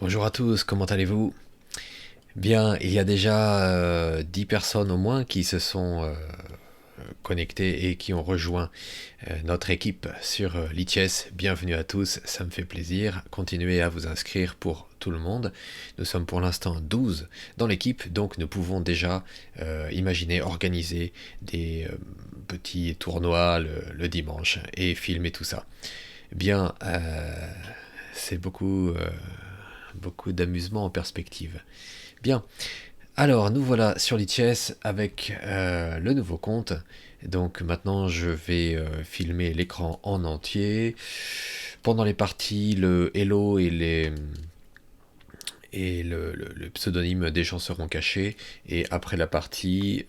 Bonjour à tous, comment allez-vous? Bien, il y a déjà 10 personnes au moins qui se sont connectées et qui ont rejoint notre équipe sur l'ITS. Bienvenue à tous, ça me fait plaisir. Continuez à vous inscrire pour tout le monde. Nous sommes pour l'instant 12 dans l'équipe, donc nous pouvons déjà imaginer, organiser des petits tournois le dimanche et filmer tout ça. Bien, c'est beaucoup d'amusement en perspective. Bien, alors nous voilà sur l'ITS avec le nouveau compte. Donc maintenant je vais filmer l'écran en entier. Pendant les parties, le hello et le pseudonyme des gens seront cachés. Et après la partie,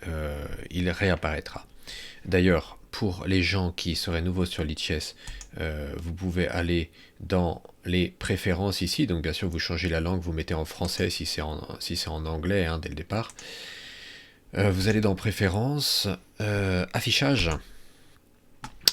il réapparaîtra. D'ailleurs, pour les gens qui seraient nouveaux sur l'ITS, vous pouvez aller dans les préférences ici. Donc bien sûr, vous changez la langue, vous mettez en français si c'est en anglais dès le départ. Vous allez dans préférences, affichage.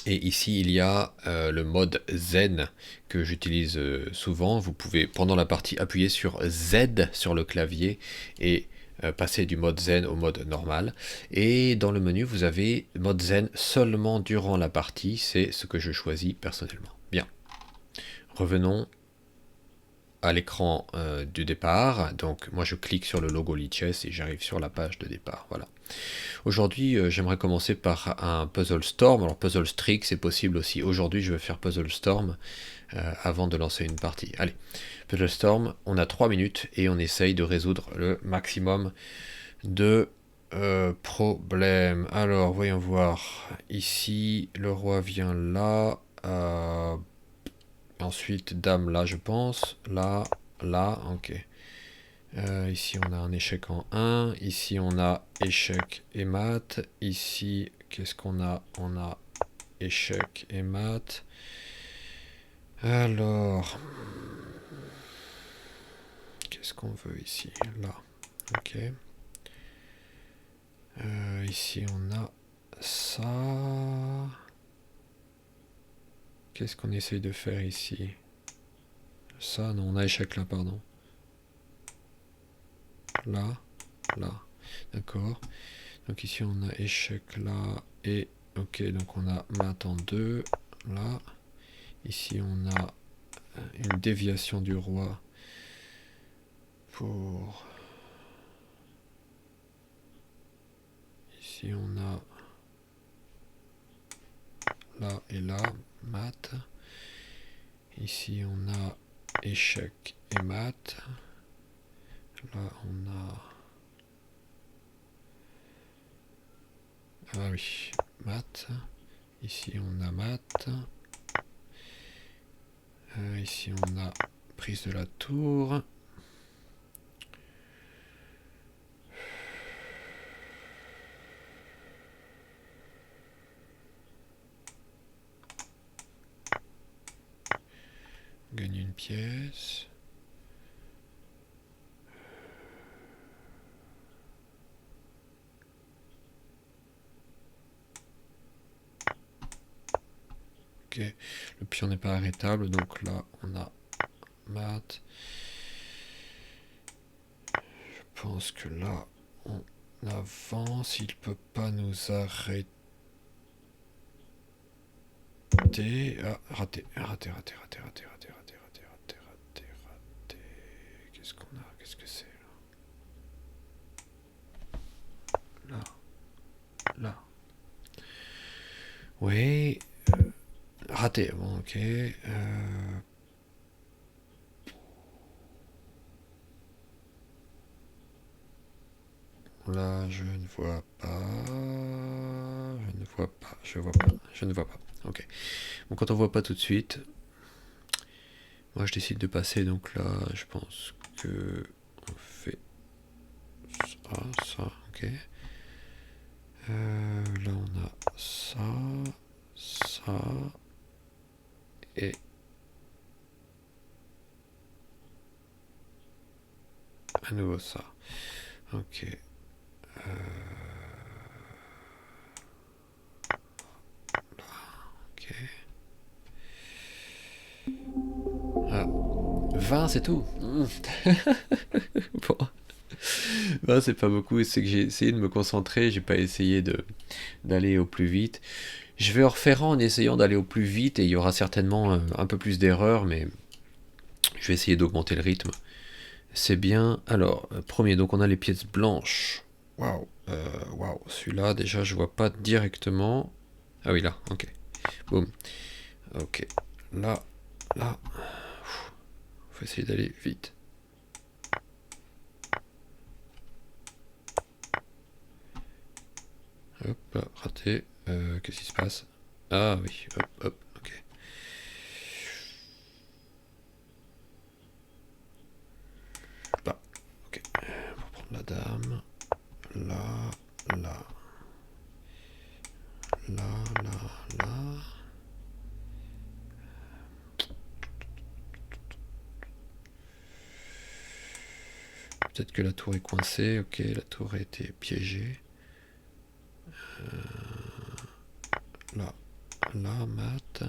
Et ici, il y a le mode Zen que j'utilise souvent. Vous pouvez, pendant la partie, appuyer sur Z sur le clavier et passer du mode Zen au mode normal. Et dans le menu, vous avez mode Zen seulement durant la partie. C'est ce que je choisis personnellement. Bien. Revenons à l'écran du départ. Donc, moi, je clique sur le logo Lichess et j'arrive sur la page de départ. Voilà. Aujourd'hui, j'aimerais commencer par un Puzzle Storm. Alors, Puzzle Streak, c'est possible aussi. Aujourd'hui, je vais faire Puzzle Storm avant de lancer une partie. Allez, Puzzle Storm, on a 3 minutes et on essaye de résoudre le maximum de problèmes. Alors, voyons voir. Ici, le roi vient là. Ensuite, dame là, je pense. Là, là, ok. Ici, on a un échec en 1. Ici, on a échec et mat. Ici, qu'est-ce qu'on a? On a échec et mat. Alors, qu'est-ce qu'on veut ici? Là. Ok. Ici, on a ça. Qu'est-ce qu'on essaye de faire ici? Ça, non, on a échec là, pardon. Là, là. D'accord. Donc ici, on a échec là et... Ok, donc on a mat en 2. Là. Ici, on a une déviation du roi pour... Ici, on a là et là, mat. Ici, on a échec et mat. Là, on a... Ah oui, mat. Ici, on a mat. Ici, on a prise de la tour. Gagne une pièce. Ok, le pion n'est pas arrêtable, donc là, on a mat. Je pense que là, on avance. Il peut pas nous arrêter. Ah, raté, raté, raté, raté, raté, raté, raté, raté, raté, raté, raté. Qu'est-ce qu'on a? Qu'est-ce que c'est là? Là, là. Oui. Raté, bon, ok. Là, je ne vois pas. Je ne vois pas. Je vois pas. Je ne vois pas. Ok. Bon, quand on voit pas tout de suite, moi je décide de passer. Donc là, je pense que on fait ça, ça, ok. Là, on a ça, ça et à nouveau ça. Ok. Ok. Ah. 20, c'est tout. Bon. 20, c'est pas beaucoup. C'est que j'ai essayé de me concentrer. J'ai pas essayé d'aller au plus vite. Je vais en refaire en essayant d'aller au plus vite et il y aura certainement un peu plus d'erreurs, mais je vais essayer d'augmenter le rythme. C'est bien. Alors, premier, donc on a les pièces blanches. Waouh. Waouh. Celui-là, déjà, je vois pas directement. Ah oui, là. Ok. Boum. Ok. Là. Là. Faut essayer d'aller vite. Hop, là, raté. Qu'est-ce qui se passe? Ah oui, hop, hop, ok. Là, ok. On va prendre la dame. Là, là. Là, là, là. Peut-être que la tour est coincée. Ok, la tour a été piégée. Là, là, mat.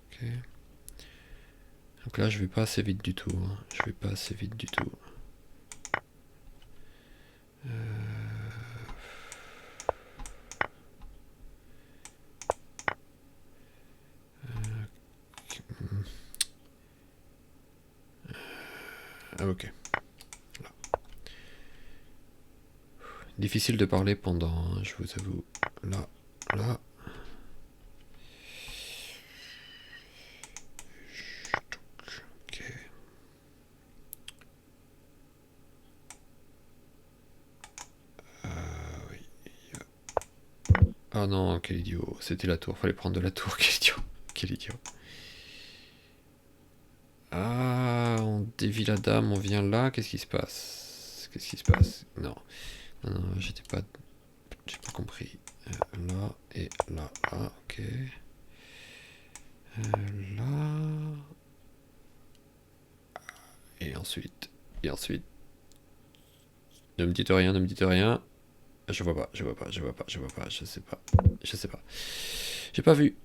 Ok. Donc là, je vais pas assez vite du tout. Hein. Je vais pas assez vite du tout. Ah, ok. Là. Difficile de parler pendant, hein, je vous avoue. Là, là. Ok. Oui. Ah non, quel idiot. C'était la tour. Fallait prendre de la tour. Quel idiot. Quel idiot. Ah, on dévie la dame, on vient là. Qu'est-ce qui se passe? Qu'est-ce qui se passe? Non. Non, non, j'étais pas... J'ai pas compris. Là et là. Ah, ok. Là... Et ensuite... Et ensuite... Ne me dites rien, ne me dites rien. Je vois pas, je vois pas, je vois pas, je vois pas, je sais pas. Je sais pas. J'ai pas vu.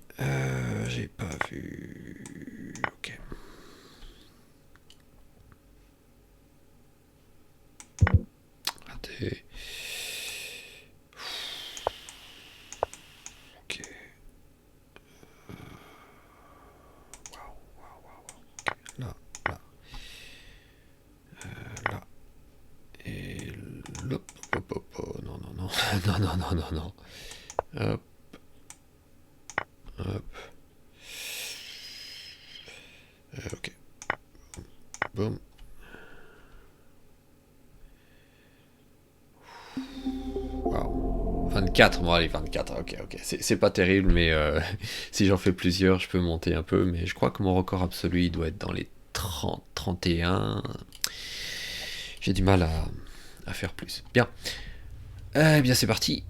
J'ai pas vu. Ok. Raté. Ok. Waouh, waouh, waouh. Là, là. Là. Et là. Hop, hop, hop. Non, non, non. Non, non, non, non, non. Hop. Hop. Ok. Boum. Waouh. 24, bon allez, 24, ok, ok. C'est pas terrible, mais si j'en fais plusieurs, je peux monter un peu. Mais je crois que mon record absolu, il doit être dans les 30, 31. J'ai du mal à faire plus. Bien. Eh bien, c'est parti.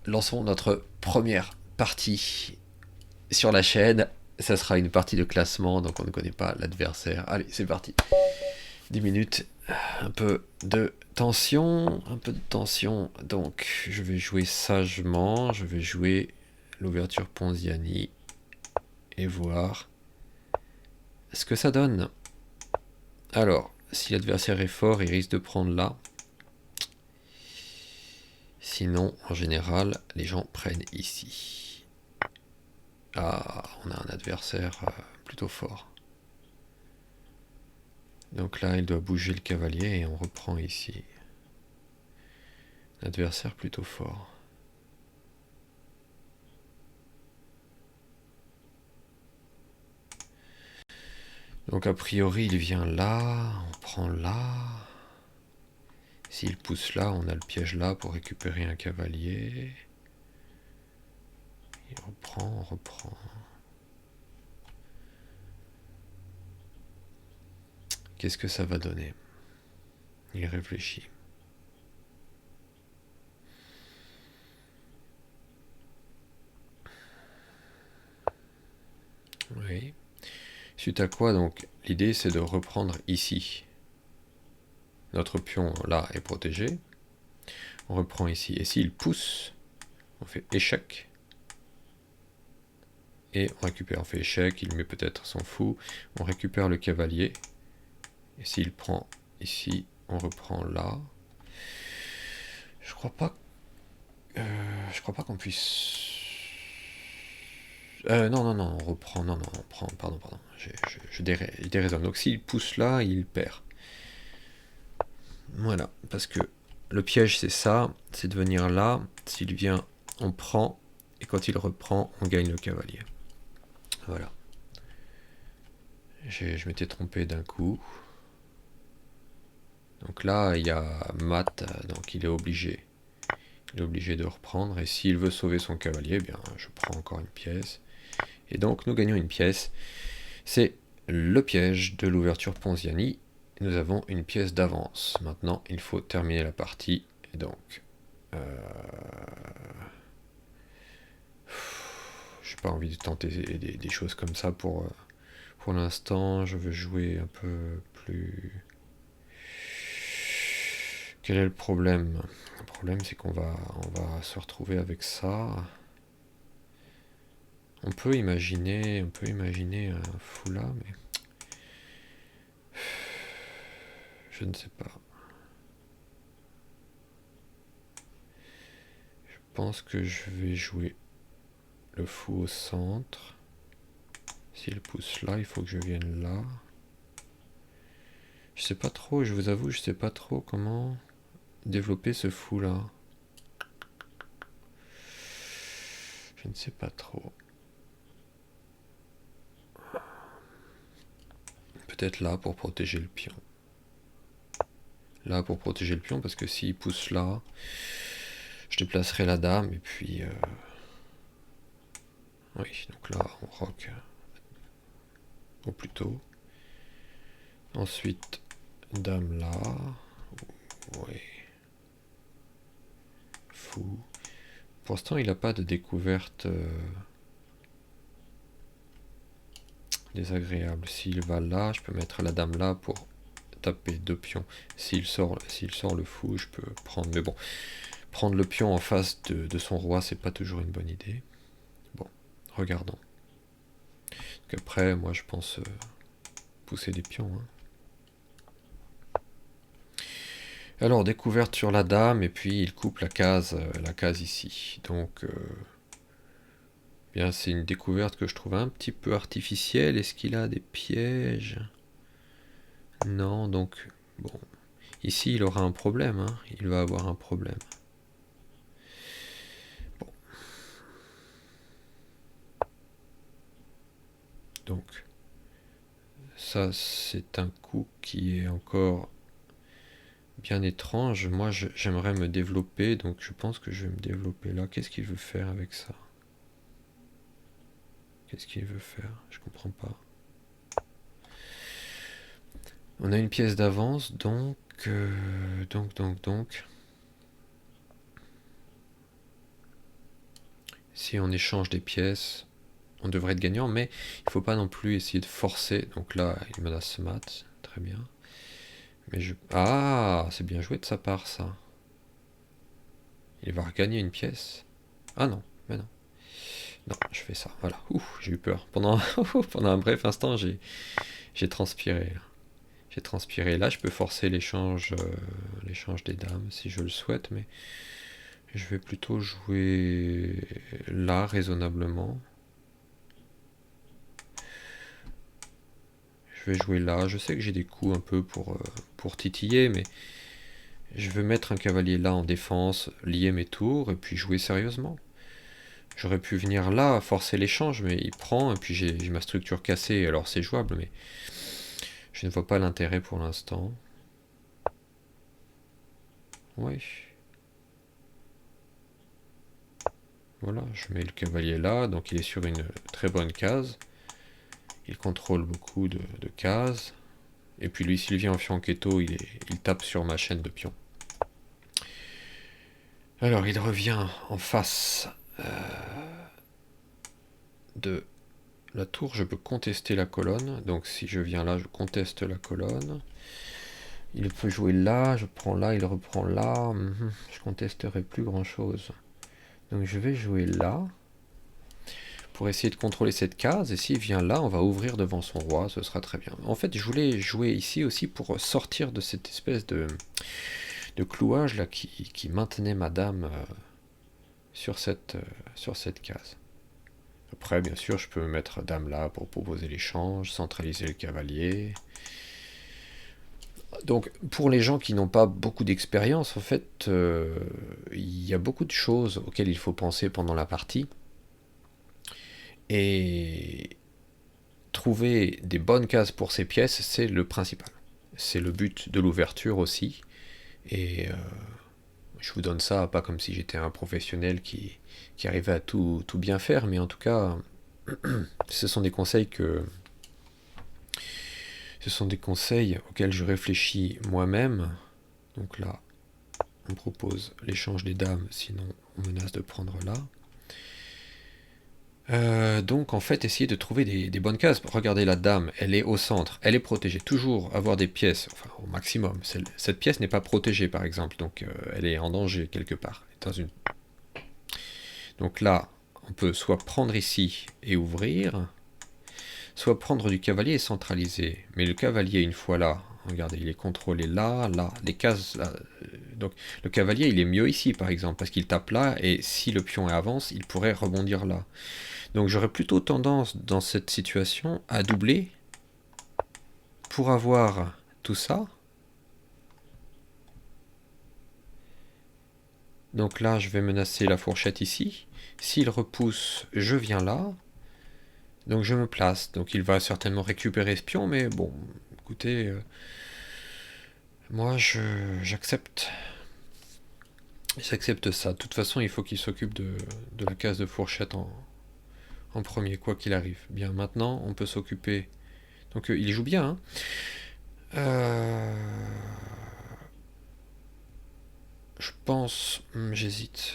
Lançons notre première partie sur la chaîne. Ça sera une partie de classement, donc on ne connaît pas l'adversaire. Allez, c'est parti. 10 minutes. Un peu de tension. Un peu de tension. Donc, je vais jouer sagement. Je vais jouer l'ouverture Ponziani. Et voir ce que ça donne. Alors, si l'adversaire est fort, il risque de prendre là. Sinon, en général, les gens prennent ici. Ah, on a un adversaire plutôt fort. Donc là, il doit bouger le cavalier et on reprend ici. Adversaire plutôt fort. Donc a priori, il vient là, on prend là. S'il pousse là, on a le piège là pour récupérer un cavalier. Il reprend, on reprend. Qu'est-ce que ça va donner? Il réfléchit. Oui. Suite à quoi, donc, l'idée c'est de reprendre ici. Notre pion là est protégé. On reprend ici. Et s'il pousse, on fait échec. Et on récupère. On fait échec, il met peut-être, s'en fout. On récupère le cavalier. Et s'il prend ici, on reprend là. Je crois pas qu'on puisse... non, on reprend. Non, on prend. Pardon. Je déraisonne. Donc s'il pousse là, il perd. Voilà, parce que le piège c'est ça, c'est de venir là. S'il vient, on prend. Et quand il reprend, on gagne le cavalier. Voilà. Je m'étais trompé d'un coup. Donc là, il y a mat, donc il est obligé. Il est obligé de reprendre. Et s'il veut sauver son cavalier, eh bien, je prends encore une pièce. Et donc, nous gagnons une pièce. C'est le piège de l'ouverture Ponziani. Nous avons une pièce d'avance. Maintenant, il faut terminer la partie. Et donc... j'ai pas envie de tenter des choses comme ça pour l'instant. Je veux jouer un peu plus... Quel est le problème? Le problème, c'est qu'on va se retrouver avec ça. On peut imaginer un fou là, mais... Je ne sais pas. Je pense que je vais jouer le fou au centre. S'il pousse là, il faut que je vienne là. Je sais pas trop, je vous avoue, je sais pas trop comment développer ce fou là. Je ne sais pas trop. Peut-être là pour protéger le pion. Là pour protéger le pion, parce que s'il pousse là, je déplacerai la dame et puis... Oui, donc là on roque au plus tôt. Ensuite, dame là. Oui. Fou. Pour l'instant, il n'a pas de découverte désagréable. S'il va là, je peux mettre la dame là pour taper 2 pions. S'il sort le fou, je peux prendre. Mais bon, prendre le pion en face de son roi, c'est pas toujours une bonne idée. Bon, regardons. Donc après, moi, je pense pousser des pions. Hein. Alors, découverte sur la dame, et puis il coupe la case ici. Donc, bien, c'est une découverte que je trouve un petit peu artificielle. Est-ce qu'il a des pièges? Non, donc, bon. Ici, il aura un problème, hein. Il va avoir un problème. Bon. Donc, ça, c'est un coup qui est encore bien étrange. Moi, j'aimerais me développer, donc je pense que je vais me développer là. Qu'est-ce qu'il veut faire avec ça? Qu'est-ce qu'il veut faire? Je comprends pas. On a une pièce d'avance, donc... Si on échange des pièces, on devrait être gagnant, mais il faut pas non plus essayer de forcer. Donc là, il menace ce mat, très bien. Mais je... Ah, c'est bien joué de sa part, ça. Il va regagner une pièce. Ah non, mais non. Non, je fais ça, voilà. Ouh, j'ai eu peur. Pendant un bref instant, j'ai transpiré. J'ai transpiré. Là, je peux forcer l'échange des dames, si je le souhaite, mais... Je vais plutôt jouer là, raisonnablement. Je vais jouer là. Je sais que j'ai des coups un peu pour titiller, mais je veux mettre un cavalier là en défense, lier mes tours, et puis jouer sérieusement. J'aurais pu venir là, forcer l'échange, mais il prend, et puis j'ai ma structure cassée, alors c'est jouable, mais je ne vois pas l'intérêt pour l'instant. Oui. Voilà, je mets le cavalier là, donc il est sur une très bonne case. Il contrôle beaucoup de cases. Et puis lui, s'il vient en fianchetto, il tape sur ma chaîne de pions. Alors, il revient en face de la tour. Je peux contester la colonne. Donc, si je viens là, je conteste la colonne. Il peut jouer là, je prends là, il reprend là. Je contesterai plus grand chose. Donc je vais jouer là pour essayer de contrôler cette case. Et s'il vient là, on va ouvrir devant son roi, ce sera très bien. En fait, je voulais jouer ici aussi pour sortir de cette espèce de clouage là qui maintenait ma dame sur cette case. Après, bien sûr, je peux mettre dame là pour proposer l'échange, centraliser le cavalier. Donc, pour les gens qui n'ont pas beaucoup d'expérience, en fait, il y a beaucoup de choses auxquelles il faut penser pendant la partie. Et trouver des bonnes cases pour ces pièces, c'est le principal. C'est le but de l'ouverture aussi. Et je vous donne ça, pas comme si j'étais un professionnel qui arrivait à tout bien faire, mais en tout cas, ce sont des conseils auxquels je réfléchis moi-même. Donc là, on propose l'échange des dames, sinon on menace de prendre là. Donc en fait, essayer de trouver des bonnes cases. Regardez, la dame, elle est au centre, elle est protégée. Toujours avoir des pièces, enfin au maximum. Cette pièce n'est pas protégée par exemple, donc elle est en danger quelque part. Donc là, on peut soit prendre ici et ouvrir, soit prendre du cavalier et centraliser. Mais le cavalier, une fois là, regardez, il est contrôlé là, là, les cases là. Donc le cavalier, il est mieux ici par exemple, parce qu'il tape là, et si le pion avance, il pourrait rebondir là. Donc j'aurais plutôt tendance dans cette situation à doubler pour avoir tout ça. Donc là, je vais menacer la fourchette ici. S'il repousse, je viens là. Donc je me place. Donc il va certainement récupérer ce pion, mais bon, écoutez, moi j'accepte. J'accepte ça. De toute façon, il faut qu'il s'occupe de la case de fourchette en premier, quoi qu'il arrive. Bien, maintenant, on peut s'occuper. Donc il joue bien, hein. Je pense... j'hésite.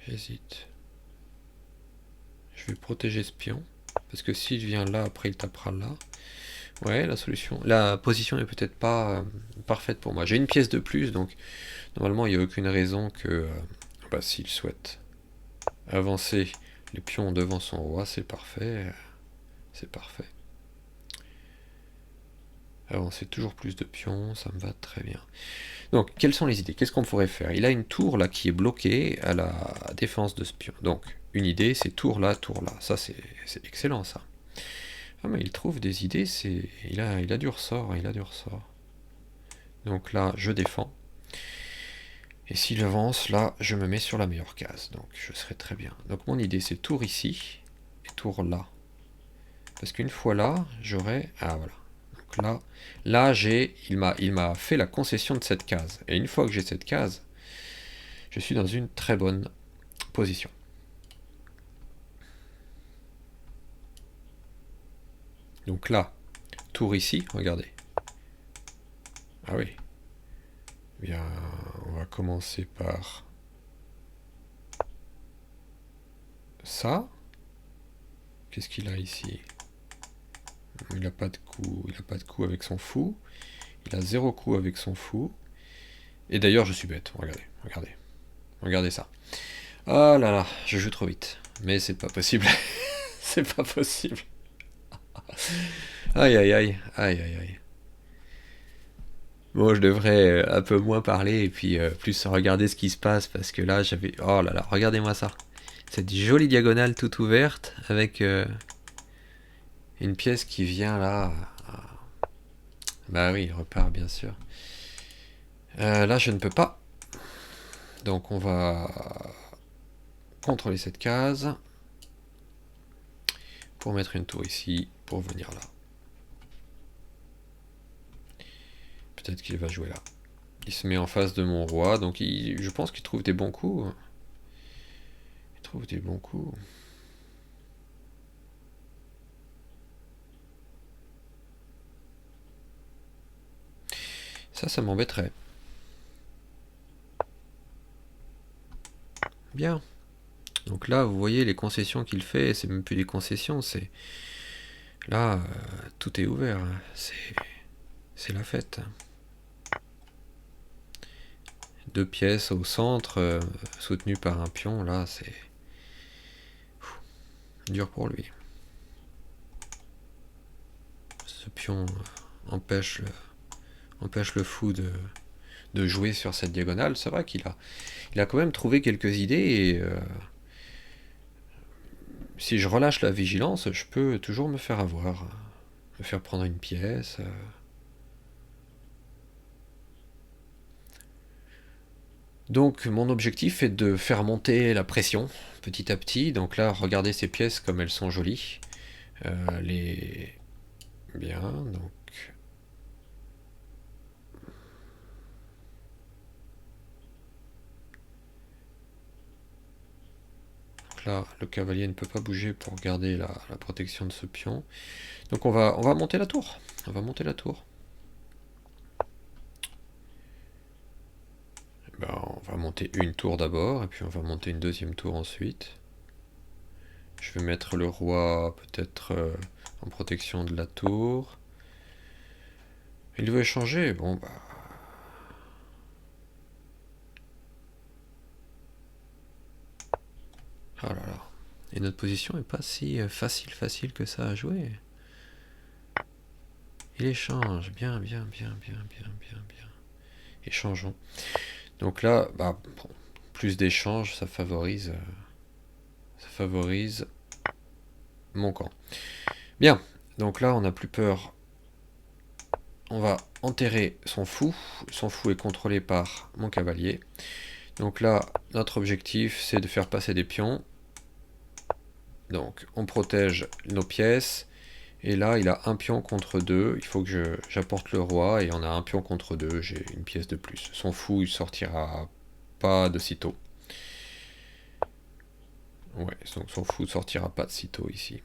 J'hésite. Je vais protéger ce pion. Parce que s'il vient là, après il tapera là. Ouais, la position n'est peut-être pas parfaite pour moi. J'ai une pièce de plus, donc normalement il n'y a aucune raison que... s'il souhaite avancer les pions devant son roi, c'est parfait. C'est parfait. Avancer toujours plus de pions, ça me va très bien. Donc, quelles sont les idées? Qu'est-ce qu'on pourrait faire? Il a une tour là qui est bloquée à la défense de ce pion. Donc, une idée, c'est tour là, tour là. Ça, c'est excellent, ça. Ah, mais il trouve des idées, il a du ressort, il a du ressort. Donc là, je défends. Et s'il avance, là, je me mets sur la meilleure case. Donc, je serai très bien. Donc, mon idée, c'est tour ici et tour là. Parce qu'une fois là, j'aurai... Ah, voilà. Donc là il m'a fait la concession de cette case. Et une fois que j'ai cette case, je suis dans une très bonne position. Donc là, tour ici, regardez. Ah oui. Bien, on va commencer par ça. Qu'est-ce qu'il a ici? Il n'a pas de coup, avec son fou. Il a 0 coup avec son fou. Et d'ailleurs, je suis bête. Regardez ça. Oh là là, je joue trop vite. Mais c'est pas possible. C'est pas possible. Aïe aïe aïe, aïe aïe aïe. Bon, je devrais un peu moins parler et puis plus regarder ce qui se passe parce que là, j'avais... Oh là là, regardez-moi ça. Cette jolie diagonale toute ouverte avec une pièce qui vient là. Bah oui, il repart bien sûr. Là, je ne peux pas. Donc on va contrôler cette case pour mettre une tour ici, pour venir là. Peut-être qu'il va jouer là. Il se met en face de mon roi, donc je pense qu'il trouve des bons coups. Il trouve des bons coups. Ça m'embêterait. Bien. Donc là, vous voyez les concessions qu'il fait, c'est même plus des concessions, c'est... Là, tout est ouvert, hein. C'est la fête. 2 pièces au centre, soutenues par un pion, là, c'est... dur pour lui. Ce pion empêche le fou de jouer sur cette diagonale. C'est vrai il a quand même trouvé quelques idées et si je relâche la vigilance, je peux toujours me faire avoir, me faire prendre une pièce. Donc mon objectif est de faire monter la pression petit à petit. Donc là, regardez ces pièces comme elles sont jolies. Bien, donc... Là, le cavalier ne peut pas bouger pour garder la protection de ce pion. Donc on va monter la tour. On va monter la tour. Ben, on va monter une tour d'abord, et puis on va monter une deuxième tour ensuite. Je vais mettre le roi peut-être en protection de la tour. Il veut échanger. Bon, bah... Ah là là. Et notre position n'est pas si facile que ça à jouer. Il échange. Bien. Échangeons. Donc là, bah, bon, plus d'échanges, ça favorise mon camp. Bien, donc là, on n'a plus peur. On va enterrer son fou. Son fou est contrôlé par mon cavalier. Donc là, notre objectif, c'est de faire passer des pions. Donc, on protège nos pièces. Et là, il a un pion contre 2. Il faut que j'apporte le roi. Et on a un pion contre 2. J'ai une pièce de plus. Son fou, il sortira pas de sitôt. Ouais, donc son fou sortira pas de sitôt ici.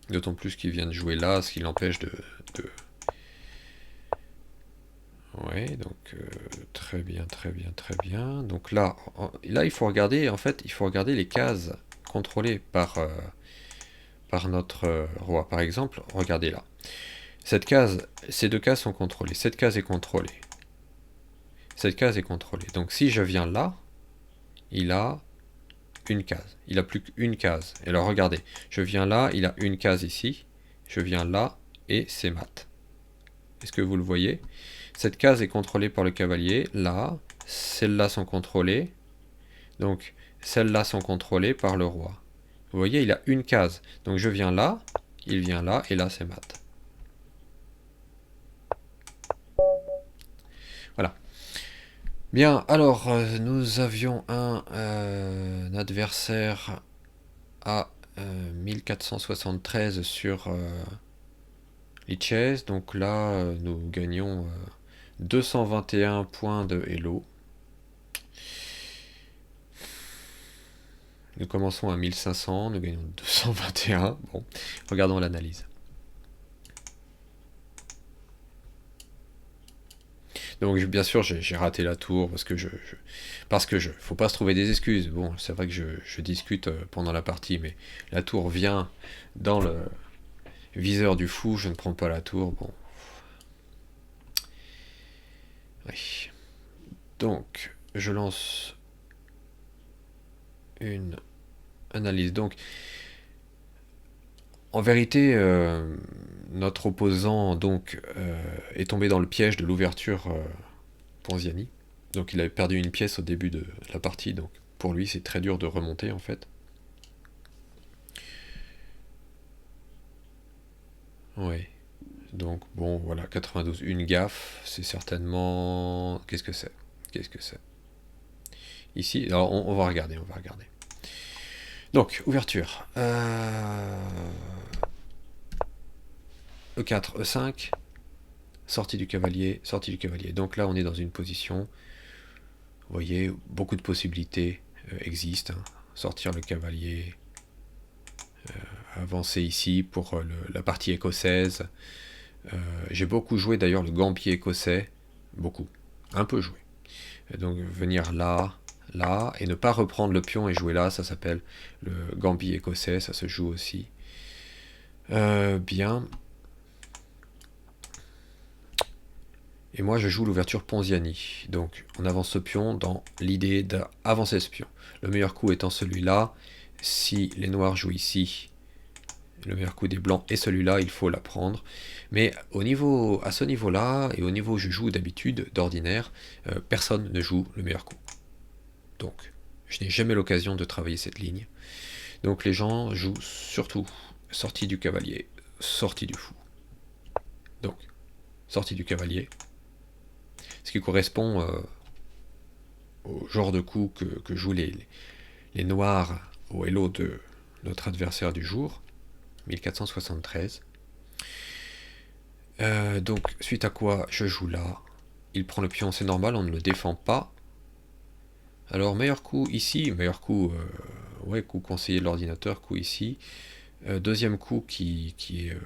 D'autant plus qu'il vient de jouer là, ce qui l'empêche de... Ouais, donc très bien. Donc là, il faut regarder, en fait, il faut regarder les cases contrôlées par notre roi. Par exemple, regardez là. Ces 2 cases sont contrôlées. Cette case est contrôlée. Cette case est contrôlée. Donc si je viens là, il a une case. Il a plus qu'une case. Et alors regardez, je viens là, il a une case ici. Je viens là, et c'est mat. Est-ce que vous le voyez? Cette case est contrôlée par le cavalier. Là, celles-là sont contrôlées. Donc, celles-là sont contrôlées par le roi. Vous voyez, il a une case. Donc, je viens là, il vient là, et là, c'est mat. Voilà. Bien, alors, nous avions un adversaire à 1473 sur Lichess. Donc là, nous gagnons 221 points de Hello. Nous commençons à 1500, nous gagnons 221. Bon, regardons l'analyse. Donc bien sûr, j'ai raté la tour parce que faut pas se trouver des excuses. Bon, c'est vrai que je discute pendant la partie, mais la tour vient dans le viseur du fou, je ne prends pas la tour. Bon. Oui. Donc, je lance une analyse. Donc, en vérité, notre opposant donc est tombé dans le piège de l'ouverture Ponziani. Donc, il avait perdu une pièce au début de la partie. Donc, pour lui, c'est très dur de remonter en fait. Oui. Donc, bon, voilà, 92. Une gaffe, c'est certainement... Qu'est-ce que c'est? Ici, alors on va regarder. Donc, ouverture. E4, E5, sortie du cavalier. Donc là, on est dans une position, vous voyez, beaucoup de possibilités existent. Hein. Sortir le cavalier, avancer ici pour la partie écossaise. J'ai beaucoup joué d'ailleurs le gambier écossais, beaucoup, un peu joué. Donc venir là, là, et ne pas reprendre le pion et jouer là, ça s'appelle le gambit écossais, ça se joue aussi. Bien. Et moi je joue l'ouverture Ponziani, donc on avance ce pion dans l'idée d'avancer ce pion. Le meilleur coup étant celui-là, si les noirs jouent ici, le meilleur coup des blancs est celui-là, il faut la prendre. Mais à ce niveau-là, et au niveau où je joue d'habitude, d'ordinaire, personne ne joue le meilleur coup. Donc, je n'ai jamais l'occasion de travailler cette ligne. Donc les gens jouent surtout sortie du cavalier, sortie du fou. Donc, sortie du cavalier, ce qui correspond au genre de coup que jouent les noirs au hello de notre adversaire du jour, 1473. Donc, suite à quoi je joue là, il prend le pion, c'est normal, on ne le défend pas. Alors, meilleur coup ici, meilleur coup, ouais, coup conseillé de l'ordinateur, coup ici. Deuxième coup qui est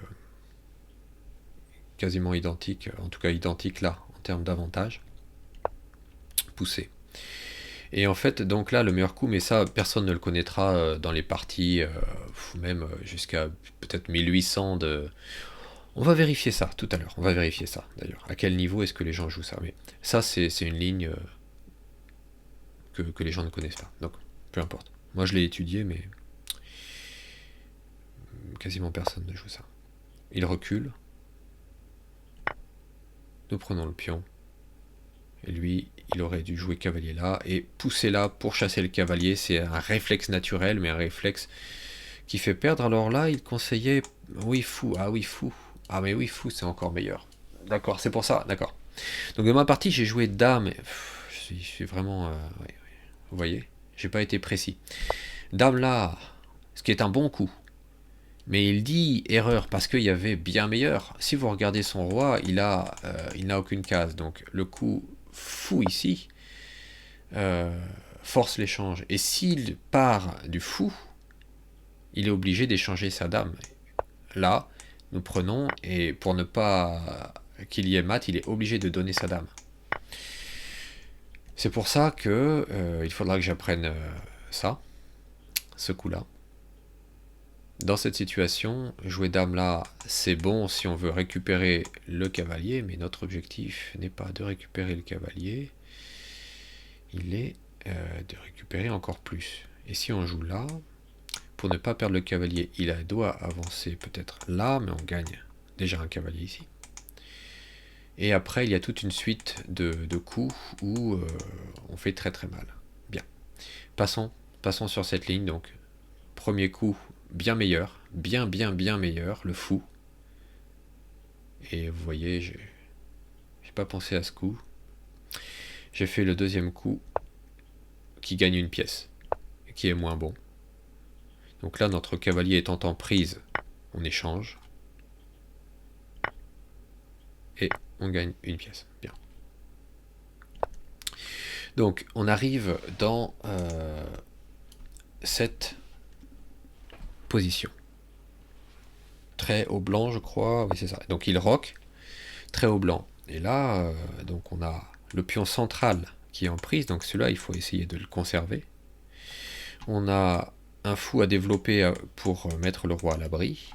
quasiment identique, en tout cas identique là, en termes d'avantage. Poussé. Et en fait, donc là, le meilleur coup, mais ça, personne ne le connaîtra dans les parties, même jusqu'à peut-être 1800 de... On va vérifier ça tout à l'heure, on va vérifier ça d'ailleurs. À quel niveau est-ce que les gens jouent ça? Mais ça, c'est une ligne que les gens ne connaissent pas. Donc, peu importe. Moi, je l'ai étudié, mais quasiment personne ne joue ça. Il recule. Nous prenons le pion. Et lui, il aurait dû jouer cavalier là et pousser là pour chasser le cavalier. C'est un réflexe naturel, mais un réflexe qui fait perdre. Alors là, il conseillait... Oui, fou. Ah oui, fou. Ah mais oui, fou, c'est encore meilleur. D'accord, c'est pour ça, d'accord. Donc dans ma partie, j'ai joué dame. Je suis vraiment... ouais. Vous voyez, j'ai pas été précis. Dame là, ce qui est un bon coup. Mais il dit erreur parce qu'il y avait bien meilleur. Si vous regardez son roi, il n'a aucune case. Donc le coup fou ici force l'échange. Et s'il part du fou, il est obligé d'échanger sa dame. Là, nous prenons, et pour ne pas qu'il y ait mat, il est obligé de donner sa dame. C'est pour ça que il faudra que j'apprenne ça, ce coup-là. Dans cette situation, jouer dame là, c'est bon si on veut récupérer le cavalier, mais notre objectif n'est pas de récupérer le cavalier, il est de récupérer encore plus. Et si on joue là, pour ne pas perdre le cavalier, il doit avancer peut-être là, mais on gagne déjà un cavalier ici. Et après, il y a toute une suite de coups où on fait très très mal. Bien. Passons sur cette ligne. Donc, premier coup, bien meilleur. Bien meilleur, le fou. Et vous voyez, j'ai pas pensé à ce coup. J'ai fait le deuxième coup qui gagne une pièce, qui est moins bon. Donc là, notre cavalier étant en prise, on échange. Et on gagne une pièce. Bien. Donc, on arrive dans cette position. Trait au blanc, je crois. Oui, c'est ça. Donc, il roque. Trait au blanc. Et là, donc on a le pion central qui est en prise. Donc, celui-là, il faut essayer de le conserver. On a un fou à développer pour mettre le roi à l'abri.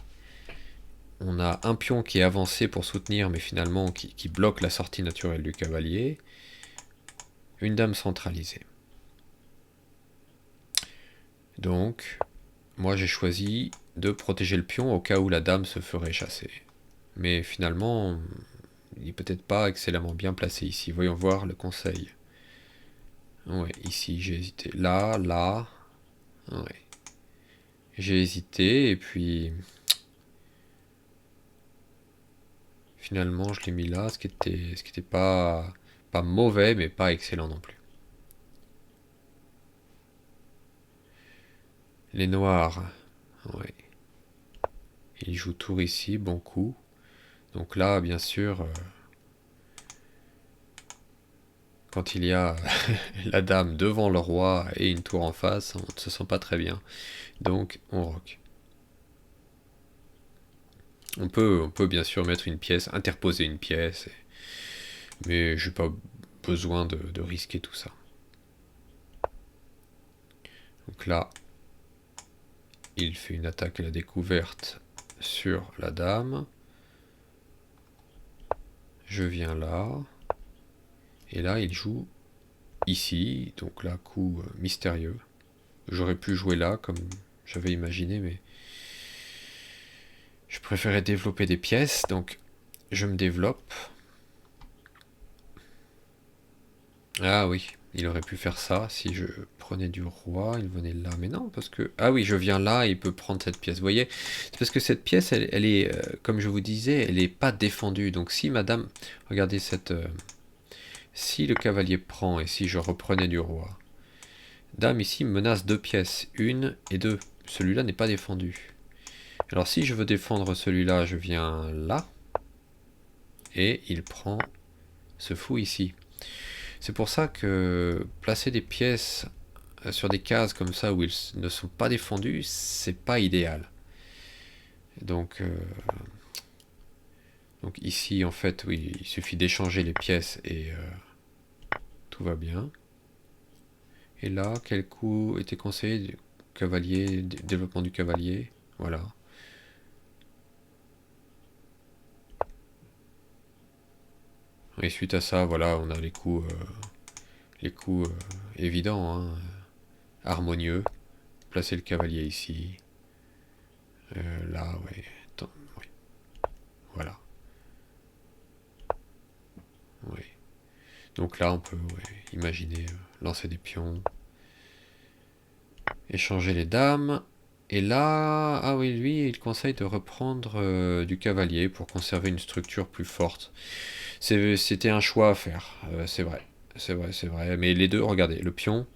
On a un pion qui est avancé pour soutenir, mais finalement qui bloque la sortie naturelle du cavalier. Une dame centralisée. Donc, moi j'ai choisi de protéger le pion au cas où la dame se ferait chasser. Mais finalement, il n'est peut-être pas excellemment bien placé ici. Voyons voir le conseil. Ouais, ici j'ai hésité. Là. Ouais. J'ai hésité et puis... Finalement, je l'ai mis là, ce qui était pas mauvais, mais pas excellent non plus. Les noirs, ouais. Ils jouent tour ici, bon coup. Donc là, bien sûr, quand il y a la dame devant le roi et une tour en face, on ne se sent pas très bien. Donc, on roque. On peut bien sûr mettre une pièce, interposer une pièce, mais j'ai pas besoin de risquer tout ça. Donc là, il fait une attaque à la découverte sur la dame. Je viens là. Et là, il joue ici. Donc là, coup mystérieux. J'aurais pu jouer là, comme j'avais imaginé, mais je préférais développer des pièces. Donc, je me développe. Ah oui, il aurait pu faire ça. Si je prenais du roi, il venait là. Mais non, parce que... Ah oui, je viens là, il peut prendre cette pièce. Vous voyez, c'est parce que cette pièce, elle est, comme je vous disais, elle n'est pas défendue. Donc si madame... Regardez cette... si le cavalier prend et si je reprenais du roi, dame ici menace deux pièces, une et deux. Celui-là n'est pas défendu. Alors si je veux défendre celui-là, je viens là. Et il prend ce fou ici. C'est pour ça que placer des pièces sur des cases comme ça où ils ne sont pas défendus, c'est pas idéal. Donc, donc ici, en fait, oui, il suffit d'échanger les pièces et tout va bien. Et là, quel coup était conseillé? Cavalier, développement du cavalier. Voilà. Et suite à ça, voilà, on a les coups évidents, hein, harmonieux. Placer le cavalier ici. Là, ouais. Attends, oui. Voilà. Oui. Donc là, on peut imaginer lancer des pions, échanger les dames. Et là, ah oui, lui, il conseille de reprendre du cavalier pour conserver une structure plus forte. C'était un choix à faire, c'est vrai. C'est vrai, c'est vrai. Mais les deux, regardez, le pion.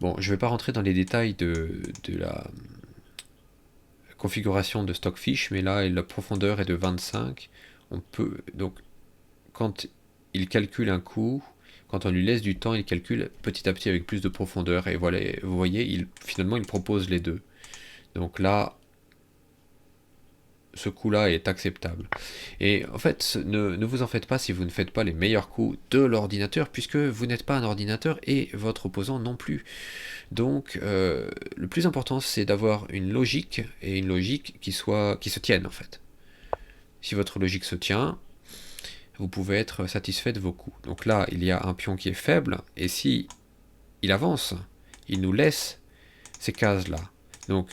Bon, je ne vais pas rentrer dans les détails de la configuration de Stockfish, mais là, la profondeur est de 25. On peut, donc, quand il calcule un coup, quand on lui laisse du temps, il calcule petit à petit avec plus de profondeur. Et voilà, vous voyez, finalement, il propose les deux. Donc là, ce coup-là est acceptable. Et en fait, ne vous en faites pas si vous ne faites pas les meilleurs coups de l'ordinateur, puisque vous n'êtes pas un ordinateur et votre opposant non plus. Donc, le plus important, c'est d'avoir une logique, et une logique qui se tienne, en fait. Si votre logique se tient, vous pouvez être satisfait de vos coups. Donc là, il y a un pion qui est faible, et si il avance, il nous laisse ces cases-là. Donc,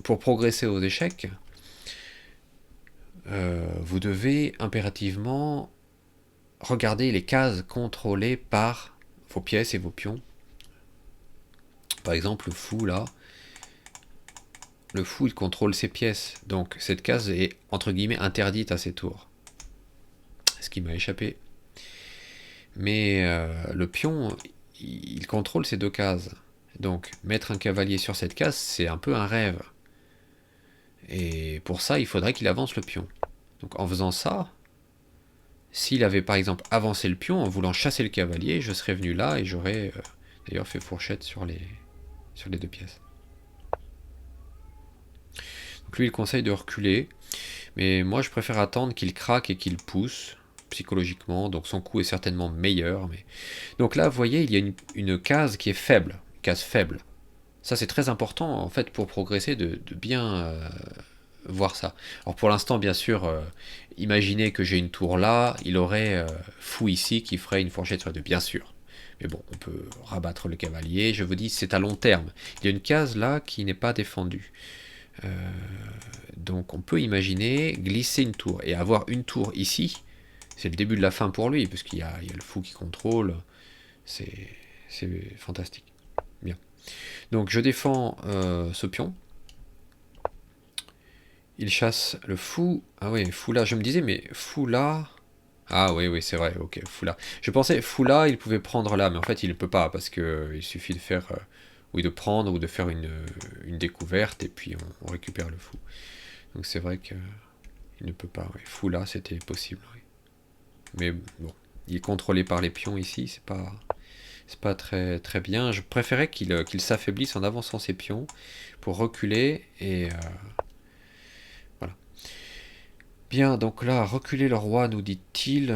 pour progresser aux échecs, vous devez impérativement regarder les cases contrôlées par vos pièces et vos pions. Par exemple, le fou, là, le fou, il contrôle ses pièces. Donc, cette case est, entre guillemets, interdite à ses tours. Ce qui m'a échappé. Mais le pion, il contrôle ces deux cases. Donc, mettre un cavalier sur cette case, c'est un peu un rêve. Et pour ça, il faudrait qu'il avance le pion. Donc, en faisant ça, s'il avait par exemple avancé le pion en voulant chasser le cavalier, je serais venu là et j'aurais d'ailleurs fait fourchette sur les deux pièces. Donc lui, il conseille de reculer. Mais moi, je préfère attendre qu'il craque et qu'il pousse psychologiquement. Donc son coup est certainement meilleur. Mais... Donc là, vous voyez, il y a une case qui est faible. Une case faible. Ça, c'est très important, en fait, pour progresser, de bien voir ça. Alors pour l'instant, bien sûr, imaginez que j'ai une tour là. Il aurait fou ici qui ferait une fourchette sur les deux, bien sûr. Mais bon, on peut rabattre le cavalier. Je vous dis, c'est à long terme. Il y a une case là qui n'est pas défendue. Donc on peut imaginer glisser une tour et avoir une tour ici, c'est le début de la fin pour lui, parce qu'il y a le fou qui contrôle, c'est fantastique. Bien. Donc je défends ce pion. Il chasse le fou. Ah oui, fou là, je me disais, mais fou là... Ah oui, oui, c'est vrai, ok, fou là. Je pensais, fou là, il pouvait prendre là, mais en fait il ne peut pas, parce que il suffit de faire... oui, de prendre ou de faire une découverte, et puis on récupère le fou. Donc c'est vrai qu'il ne peut pas. Ouais. Fou là, c'était possible. Oui. Mais bon, il est contrôlé par les pions ici, c'est pas très, très bien. Je préférais qu'il s'affaiblisse en avançant ses pions pour reculer et voilà. Bien, donc là, reculer le roi, nous dit-il.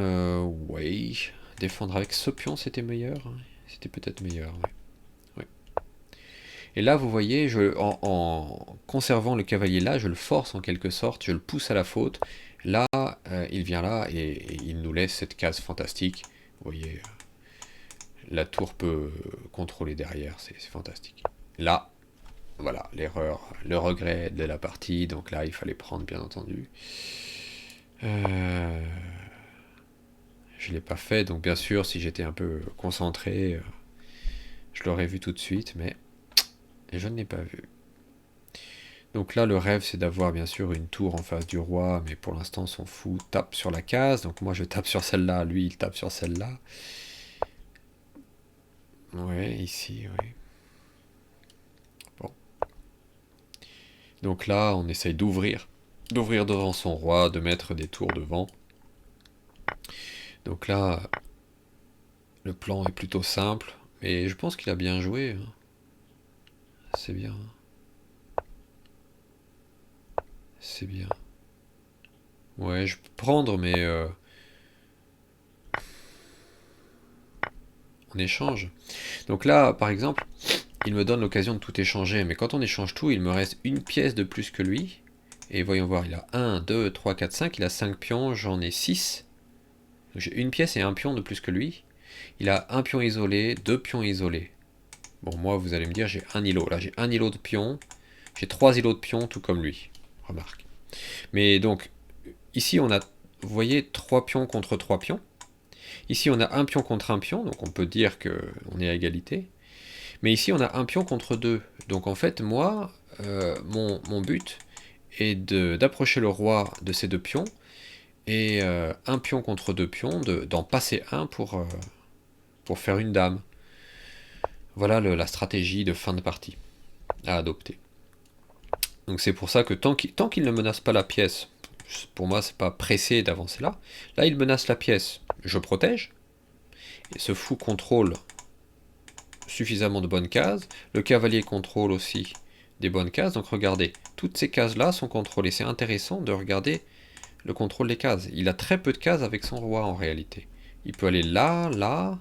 Oui, défendre avec ce pion, c'était meilleur. Hein. C'était peut-être meilleur, oui. Ouais. Et là, vous voyez, en conservant le cavalier là, je le force en quelque sorte, je le pousse à la faute. Là, il vient là et il nous laisse cette case fantastique. Vous voyez, la tour peut contrôler derrière, c'est fantastique. Là, voilà, l'erreur, le regret de la partie, donc là, il fallait prendre, bien entendu. Je ne l'ai pas fait, donc bien sûr, si j'étais un peu concentré, je l'aurais vu tout de suite, mais je ne l'ai pas vu. Donc là, le rêve, c'est d'avoir bien sûr une tour en face du roi, mais pour l'instant, son fou tape sur la case. Donc moi, je tape sur celle-là, lui, il tape sur celle-là. Ouais, ici, oui. Bon. Donc là, on essaye d'ouvrir devant son roi, de mettre des tours devant. Donc là, le plan est plutôt simple, mais je pense qu'il a bien joué. C'est bien. C'est bien. Ouais, je peux prendre, mais on échange. Donc là, par exemple, il me donne l'occasion de tout échanger, mais quand on échange tout, il me reste une pièce de plus que lui. Et voyons voir, il a 1, 2, 3, 4, 5, il a 5 pions, j'en ai 6. J'ai une pièce et un pion de plus que lui. Il a un pion isolé, 2 pions isolés. Bon, moi, vous allez me dire, j'ai un îlot. Là, j'ai un îlot de pions, j'ai 3 îlots de pions, tout comme lui. Remarque. Mais donc, ici, on a, vous voyez, 3 pions contre 3 pions. Ici, on a un pion contre un pion, donc on peut dire qu'on est à égalité. Mais ici, on a un pion contre 2. Donc en fait, moi, mon but est d'approcher le roi de ces 2 pions, et un pion contre 2 pions, d'en passer un pour faire une dame. Voilà la stratégie de fin de partie à adopter. Donc c'est pour ça que tant qu'il ne menace pas la pièce, pour moi c'est pas pressé d'avancer là. Là il menace la pièce, je protège, et ce fou contrôle suffisamment de bonnes cases, le cavalier contrôle aussi des bonnes cases, donc regardez, toutes ces cases là sont contrôlées, c'est intéressant de regarder le contrôle des cases. Il a très peu de cases avec son roi en réalité. Il peut aller là, là.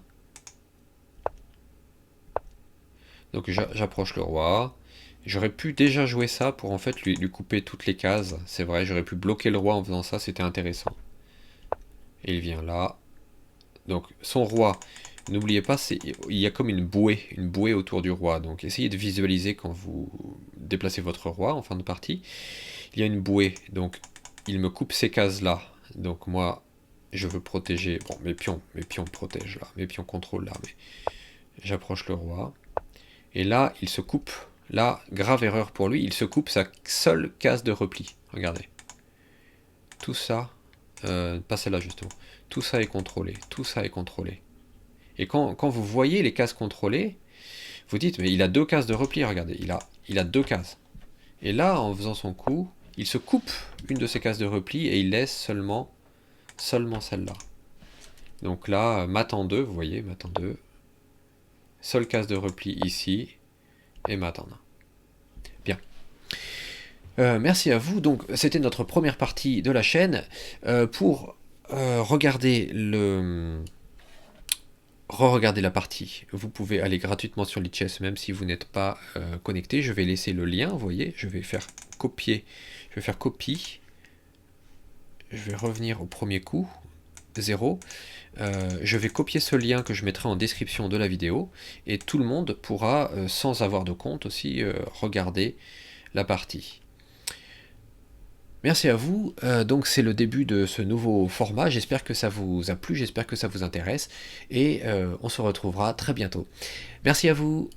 Donc j'approche le roi. J'aurais pu déjà jouer ça pour en fait lui couper toutes les cases. C'est vrai, j'aurais pu bloquer le roi en faisant ça, c'était intéressant. Et il vient là. Donc son roi, n'oubliez pas, il y a comme une bouée autour du roi. Donc essayez de visualiser quand vous déplacez votre roi en fin de partie. Il y a une bouée, donc il me coupe ces cases-là. Donc moi, je veux protéger... Bon, mes pions protègent là, mes pions contrôlent là, mais j'approche le roi. Et là, il se coupe. Là, grave erreur pour lui, il se coupe sa seule case de repli. Regardez. Tout ça, pas celle-là justement, tout ça est contrôlé, tout ça est contrôlé. Et quand vous voyez les cases contrôlées, vous dites, mais il a 2 cases de repli, regardez, il a 2 cases. Et là, en faisant son coup, il se coupe une de ces cases de repli et il laisse seulement celle-là. Donc là, mat en 2, vous voyez, mat en 2. Seule case de repli ici, et mat en 1. Bien. Merci à vous. Donc, c'était notre première partie de la chaîne. Pour regarder re-regarder la partie, vous pouvez aller gratuitement sur Lichess, même si vous n'êtes pas connecté. Je vais laisser le lien, vous voyez. Je vais faire copier. Je vais faire copie. Je vais revenir au premier coup. 0. Je vais copier ce lien que je mettrai en description de la vidéo. Et tout le monde pourra, sans avoir de compte aussi, regarder la partie. Merci à vous, donc c'est le début de ce nouveau format, j'espère que ça vous a plu, j'espère que ça vous intéresse, et on se retrouvera très bientôt. Merci à vous.